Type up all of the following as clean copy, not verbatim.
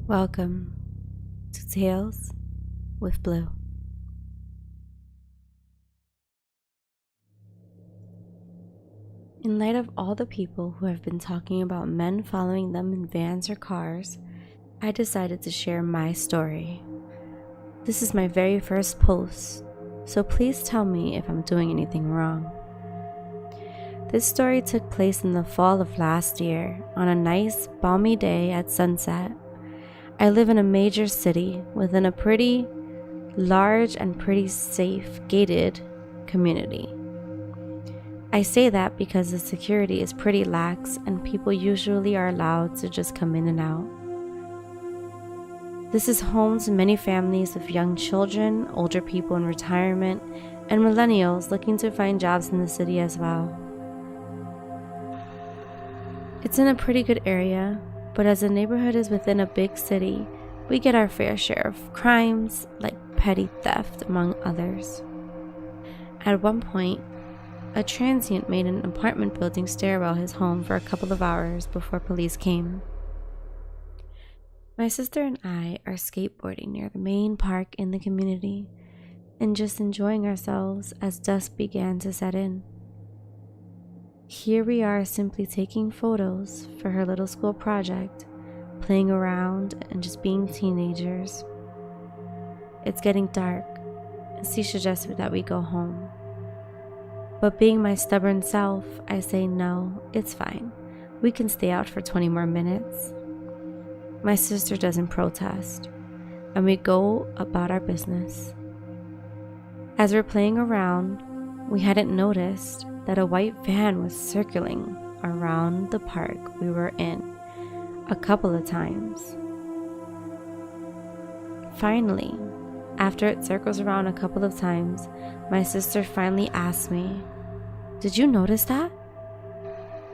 Welcome to Tales with Blue. In light of all the people who have been talking about men following them in vans or cars, I decided to share my story. This is my very first post, so please tell me if I'm doing anything wrong. This story took place in the fall of last year on a nice, balmy day at sunset. I live in a major city within a pretty large and pretty safe, gated community. I say that because the security is pretty lax and people usually are allowed to just come in and out. This is home to many families with young children, older people in retirement, and millennials looking to find jobs in the city as well. It's in a pretty good area, but as the neighborhood is within a big city, we get our fair share of crimes like petty theft, among others. At one point, a transient made an apartment building stairwell his home for a couple of hours before police came. My sister and I are skateboarding near the main park in the community and just enjoying ourselves as dusk began to set in. Here we are simply taking photos for her little school project, playing around and just being teenagers. It's getting dark, and she suggested that we go home. But being my stubborn self, I say no, it's fine. We can stay out for 20 more minutes. My sister doesn't protest, and we go about our business. As we're playing around, we hadn't noticed that a white van was circling around the park we were in a couple of times. Finally, after it circles around a couple of times, my sister finally asks me, "Did you notice that?"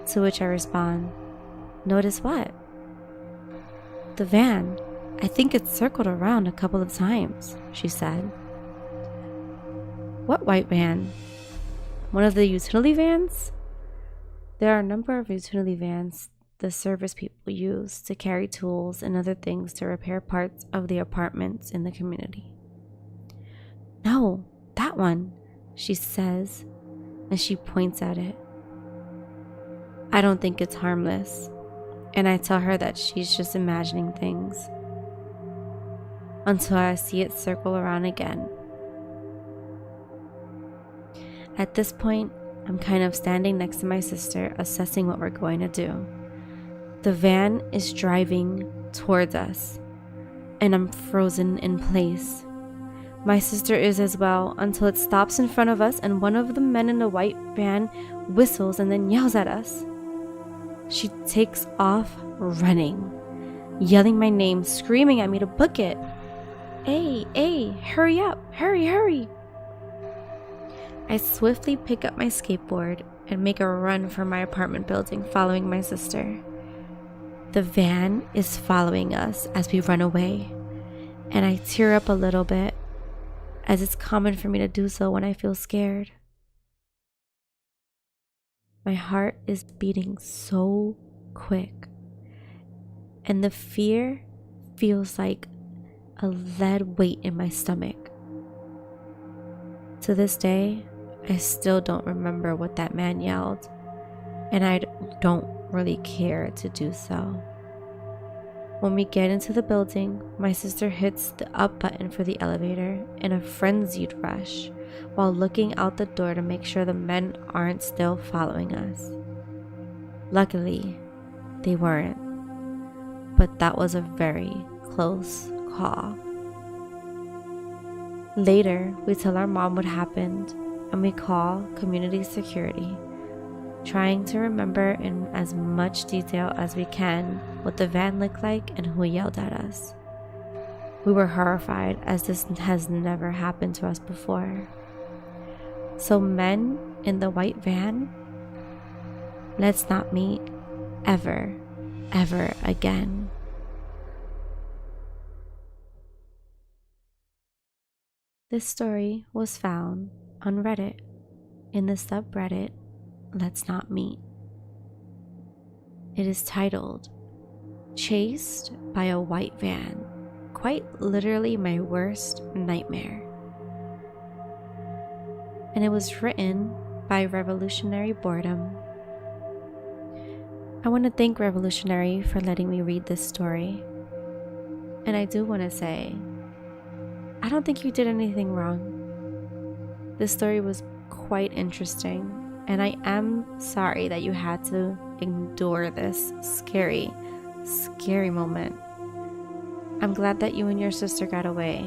To which I respond, "Notice what?" "The van. I think it circled around a couple of times," she said. "What white van? One of the utility vans?" There are a number of utility vans the service people use to carry tools and other things to repair parts of the apartments in the community. "No, that one," she says, and she points at it. I don't think it's harmless, and I tell her that she's just imagining things, until I see it circle around again. At this point, I'm kind of standing next to my sister, assessing what we're going to do. The van is driving towards us, and I'm frozen in place. My sister is as well, until it stops in front of us and one of the men in the white van whistles and then yells at us. She takes off running, yelling my name, screaming at me to book it. Hey, hurry up, hurry. I swiftly pick up my skateboard and make a run for my apartment building, following my sister. The van is following us as we run away, and I tear up a little bit, as it's common for me to do so when I feel scared. My heart is beating so quick, and the fear feels like a lead weight in my stomach. To this day, I still don't remember what that man yelled, and I don't really care to do so. When we get into the building, my sister hits the up button for the elevator in a frenzied rush while looking out the door to make sure the men aren't still following us. Luckily, they weren't, but that was a very close call. Later, we tell our mom what happened, and we call community security, trying to remember in as much detail as we can what the van looked like and who yelled at us. We were horrified, as this has never happened to us before. So men in the white van? Let's not meet ever again. This story was found on Reddit in the subreddit Letsnotmeet. It is titled chased by a white van. Quite literally my worst nightmare. And it was written by Revolutionary Boredom. I want to thank Revolutionary for letting me read this story. And I do want to say, I don't think you did anything wrong. This story was quite interesting, and I am sorry that you had to endure this scary moment. I'm glad that you and your sister got away.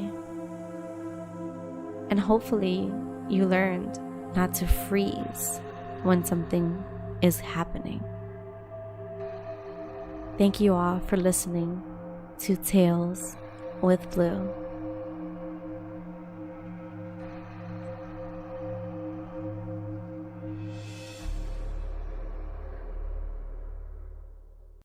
And hopefully you learned not to freeze when something is happening. Thank you all for listening to Tales with Blue.